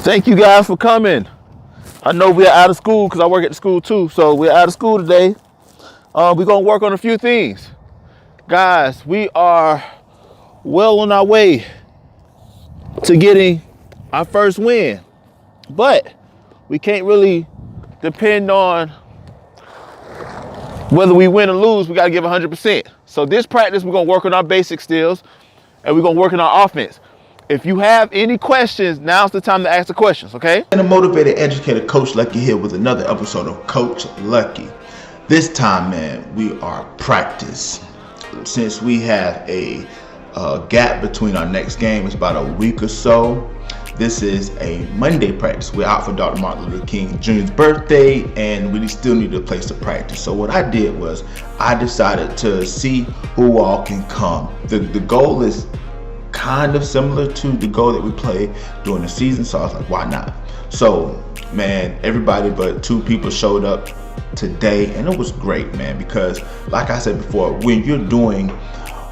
Thank you guys for coming. I know we're out of school because I work at the school too. So we're out of school today. We're going to work on a few things. Guys, we are well on our way to getting our first win. But we can't really depend on whether we win or lose. We got to give 100%. So this practice, we're going to work on our basic skills and we're going to work on our offense. If you have any questions, now's the time to ask the questions, okay? And a motivated educator, Coach Lucky here with another episode of Coach Lucky. This time, man, we are practice. Since we have a gap between our next game, it's about a week or so. This is a Monday practice. We're out for Dr. Martin Luther King Jr.'s birthday, and we still need a place to practice. So what I did was I decided to see who all can come. The goal is kind of similar to the goal that we played during the season, so I was like, why not? So, man, everybody but 2 people showed up today, and it was great, man, because like I said before, when you're doing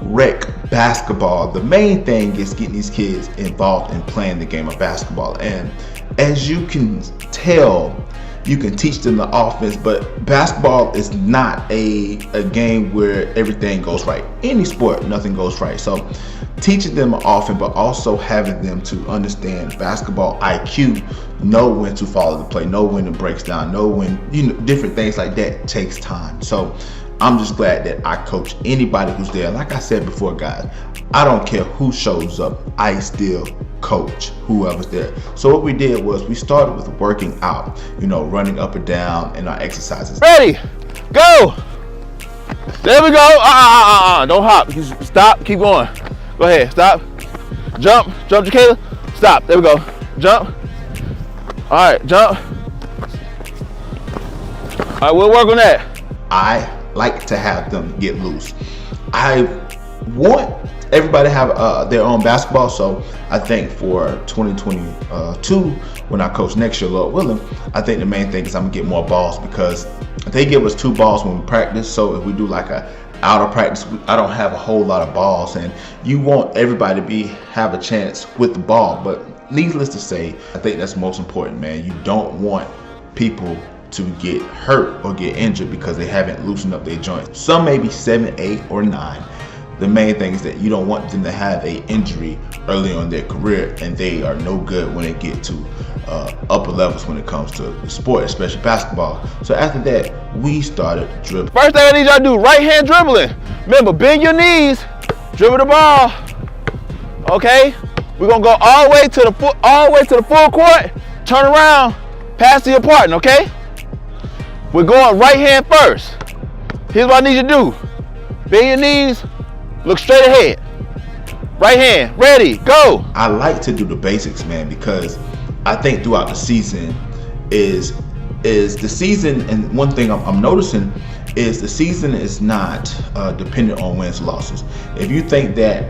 rec basketball, the main thing is getting these kids involved in playing the game of basketball. And as you can tell, you can teach them the offense, but basketball is not a game where everything goes right. Any sport, nothing goes right. So teaching them offense, but also having them to understand basketball IQ, know when to follow the play, know when it breaks down, know when, different things like that takes time. So I'm just glad that I coach anybody who's there. Like I said before, guys, I don't care who shows up, I still coach whoever's there. So what we did was we started with working out, running up and down in our exercises. Ready, go. There we go. Don't hop. Stop, keep going. Go ahead, stop. Jump, Jaquela. Stop, there we go. Jump. All right, jump. All right, we'll work on that. I like to have them get loose. I want everybody to have their own basketball, so I think for 2022, when I coach next year, Lord willing, I think the main thing is I'm gonna get more balls, because they give us 2 balls when we practice. So if we do like a outer practice, I don't have a whole lot of balls, and you want everybody to have a chance with the ball. But needless to say, I think that's most important, man. You don't want people to get hurt or get injured because they haven't loosened up their joints. Some may be 7, 8, or 9. The main thing is that you don't want them to have an injury early on in their career, and they are no good when they get to upper levels when it comes to the sport, especially basketball. So after that, we started dribbling. First thing I need y'all to do, right hand dribbling. Remember, bend your knees, dribble the ball. Okay? We're gonna go all the way to the full court, turn around, pass to your partner, okay? We're going right hand first. Here's what I need you to do. Bend your knees, look straight ahead. Right hand, ready, go. I like to do the basics, man, because I think throughout the season is the season, and one thing I'm noticing is the season is not dependent on wins and losses. If you think that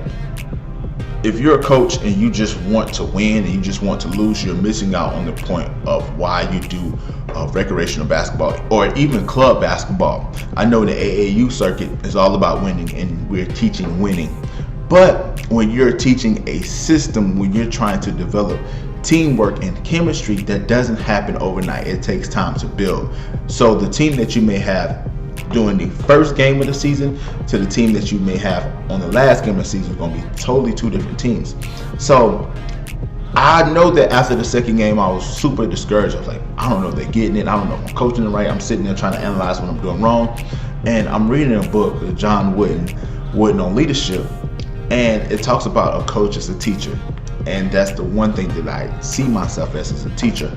if you're a coach and you just want to win and you just want to lose, you're missing out on the point of why you do recreational basketball or even club basketball. I know the AAU circuit is all about winning, and we're teaching winning. But when you're teaching a system, when you're trying to develop teamwork and chemistry, that doesn't happen overnight. It takes time to build. So the team that you may have during the first game of the season to the team that you may have on the last game of the season is going to be totally 2 different teams. So I know that after the second game, I was super discouraged. I was like, I don't know if they're getting it. I don't know if I'm coaching it right. I'm sitting there trying to analyze what I'm doing wrong. And I'm reading a book, John Wooden on leadership. And it talks about a coach as a teacher. And that's the one thing that I see myself as a teacher.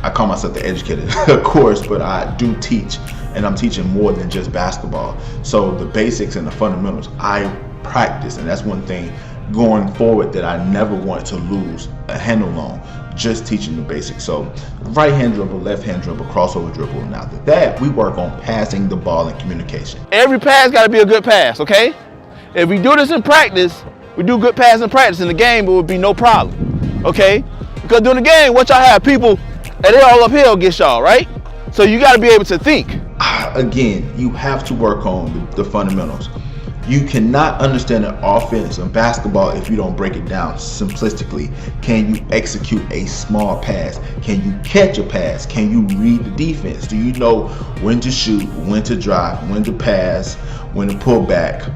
I call myself the educator, of course, but I do teach. And I'm teaching more than just basketball. So the basics and the fundamentals, I practice. And that's one thing going forward that I never want to lose a handle on, just teaching the basics. So right hand dribble, left hand dribble, crossover dribble. And after that, we work on passing the ball and communication. Every pass got to be a good pass, okay? If we do this in practice, we do good pass in practice. In the game, it would be no problem, okay? Because during the game, what y'all have, people, and they all uphill against y'all, right? So you got to be able to think. Again, you have to work on the fundamentals. You cannot understand an offense in basketball if you don't break it down simplistically. Can you execute a small pass? Can you catch a pass? Can you read the defense? Do you know when to shoot, when to drive, when to pass, when to pull back?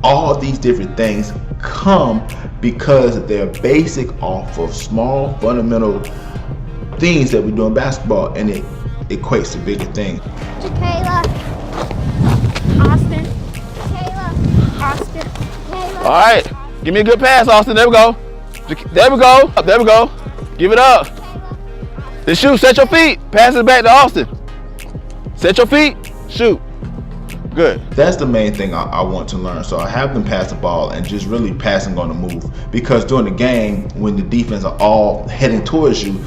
All these different things come because they're basic off of small fundamental things that we do in basketball, and it equates to bigger things. Kayla, Austin, Kayla, Austin, Kayla. All right, give me a good pass, Austin. There we go. There we go. There we go. Give it up. Then shoot. Set your feet. Pass it back to Austin. Set your feet. Shoot. Good. That's the main thing I want to learn. So I have them pass the ball and just really passing on the move. Because during the game, when the defense are all heading towards you,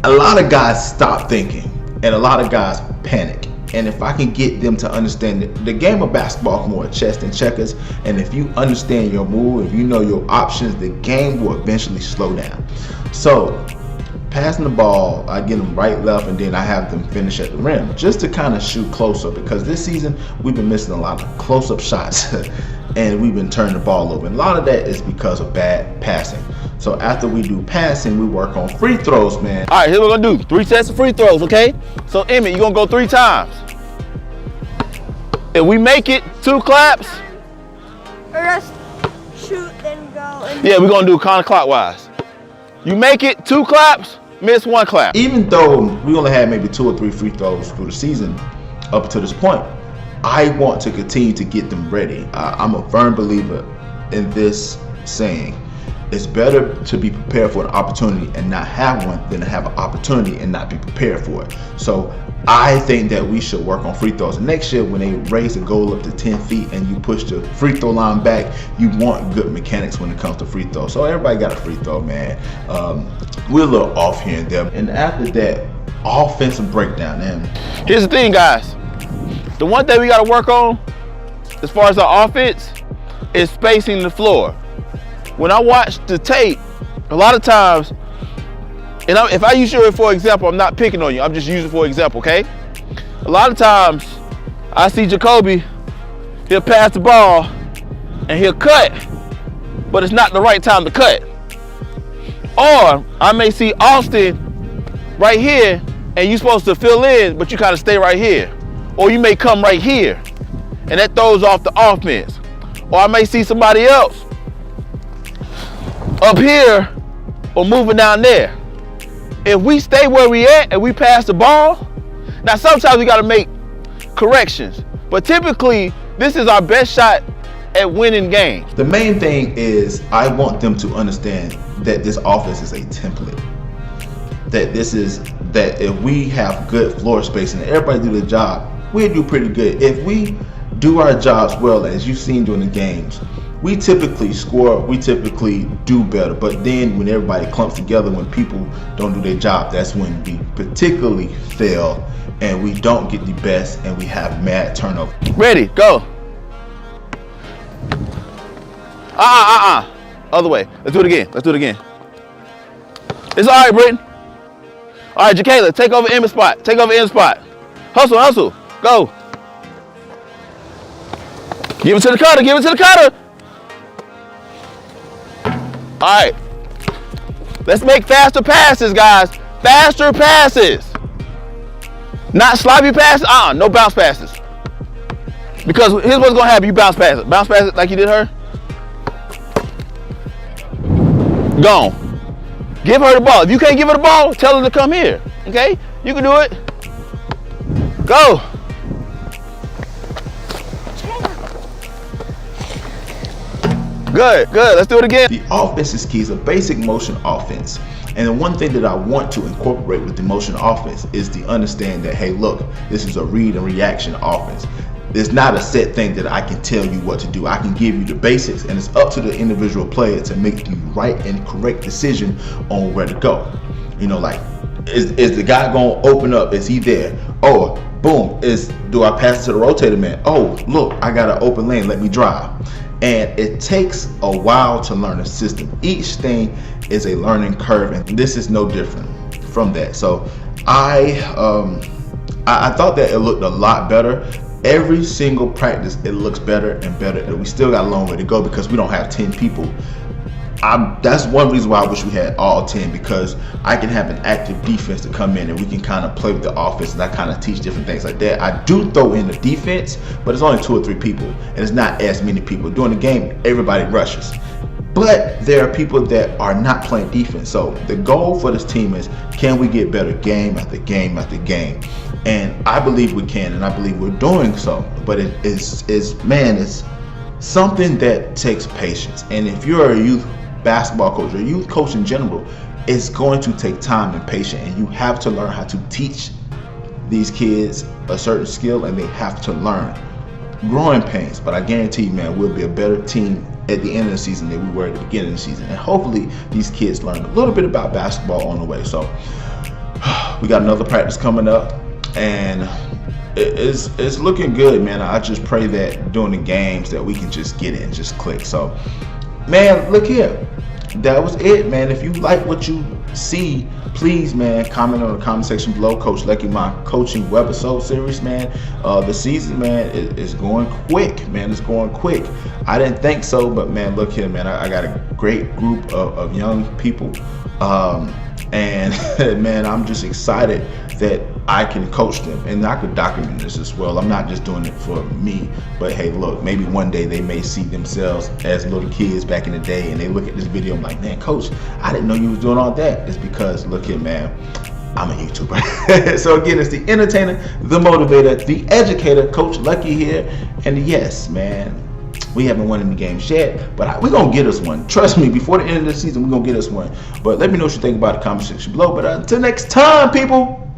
a lot of guys stop thinking and a lot of guys panic. And if I can get them to understand that the game of basketball is more chess than checkers, and if you understand your move, if you know your options, the game will eventually slow down. So passing the ball, I get them right, left, and then I have them finish at the rim just to kind of shoot closer, because this season we've been missing a lot of close-up shots and we've been turning the ball over. And a lot of that is because of bad passing. So after we do passing, we work on free throws, man. All right, here we're gonna do 3 sets of free throws, okay? So Emmett, you're gonna go 3 times. If we make it 2 claps, Or just shoot, then go. And yeah, we're gonna do counterclockwise. You make it 2 claps, miss 1 clap. Even though we only had maybe 2 or 3 free throws through the season up to this point, I want to continue to get them ready. I'm a firm believer in this saying: it's better to be prepared for an opportunity and not have one than to have an opportunity and not be prepared for it. So I think that we should work on free throws. And next year, when they raise the goal up to 10 feet and you push the free throw line back, you want good mechanics when it comes to free throws. So everybody got a free throw, man. We're a little off here and there. And after that, offensive breakdown. And Here's the thing, guys. The one thing we gotta work on as far as our offense is spacing the floor. When I watch the tape, a lot of times, and if I use you for example, I'm not picking on you, I'm just using for example, okay? A lot of times, I see Jacoby, he'll pass the ball and he'll cut, but it's not the right time to cut. Or I may see Austin right here and you're supposed to fill in, but you kind of stay right here. Or you may come right here and that throws off the offense. Or I may see somebody else up here or moving down there. If we stay where we at and we pass the ball, now sometimes we got to make corrections, but typically this is our best shot at winning games. the main thing is I want them to understand that this offense is a template. That if we have good floor spacing and everybody do their job, we'll do pretty good. If we do our jobs well, as you've seen during the games, we typically score, we typically do better. But then when everybody clumps together, when people don't do their job, that's when we particularly fail and we don't get the best and we have mad turnover. Ready, go. Other way. Let's do it again. Let's do it again. It's all right, Britton. All right, Jacayla, take over Emmett's spot. Take over Emmett's spot. Hustle, hustle. Go. Give it to the cutter. Give it to the cutter. All right. Let's make faster passes, guys. Faster passes. Not sloppy passes. No bounce passes. Because here's what's going to happen. You bounce pass it. Bounce pass it like you did her. Gone. Give her the ball. If you can't give her the ball, tell her to come here. Okay? You can do it. Go. Good, good. Let's do it again. The offense is key. It's a basic motion offense. And the one thing that I want to incorporate with the motion offense is to understand that, hey, look, this is a read and reaction offense. It's not a set thing that I can tell you what to do. I can give you the basics, and it's up to the individual player to make the right and correct decision on where to go. You know, like, is the guy going to open up? Is he there? Or, boom, do I pass it to the rotator man? Oh, look, I got an open lane. Let me drive. And it takes a while to learn a system. Each thing is a learning curve, and this is no different from that. So I thought that it looked a lot better every single practice, it looks better and better. And we still got a long way to go because we don't have 10 people. That's one reason why I wish we had all 10, because I can have an active defense to come in and we can kind of play with the offense, and I kind of teach different things like that. I do throw in the defense, but it's only 2 or 3 people, and it's not as many people. During the game, everybody rushes. But there are people that are not playing defense. So the goal for this team is, can we get better game after game after game? And I believe we can, and I believe we're doing so. But it's something that takes patience. And if you're a youth basketball coach or a youth coach in general, it's going to take time and patience, and you have to learn how to teach these kids a certain skill, and they have to learn. Growing pains, but I guarantee you, man, we'll be a better team at the end of the season than we were at the beginning of the season. And hopefully these kids learn a little bit about basketball on the way. So we got another practice coming up, and it's looking good, man. I just pray that during the games that we can just get it and just click. So, man, look here. That was it, man. If you like what you see, please, man, comment on the comment section below. Coach Lucky, my coaching webisode series, man. The season, man, is going quick, man. It's going quick. I didn't think so, but, man, look here, man. I got a great group of young people. And, man, I'm just excited that I can coach them, and I could document this as well. I'm not just doing it for me, but hey, look, maybe one day they may see themselves as little kids back in the day, and they look at this video and like, man, coach, I didn't know you was doing all that. It's because, look here, man, I'm a YouTuber. So again, it's the entertainer, the motivator, the educator, Coach Lucky here. And yes, man, we haven't won any games yet, but we're going to get us one. Trust me, before the end of the season, we're going to get us one. But let me know what you think about it in the comment section below. But until next time, people.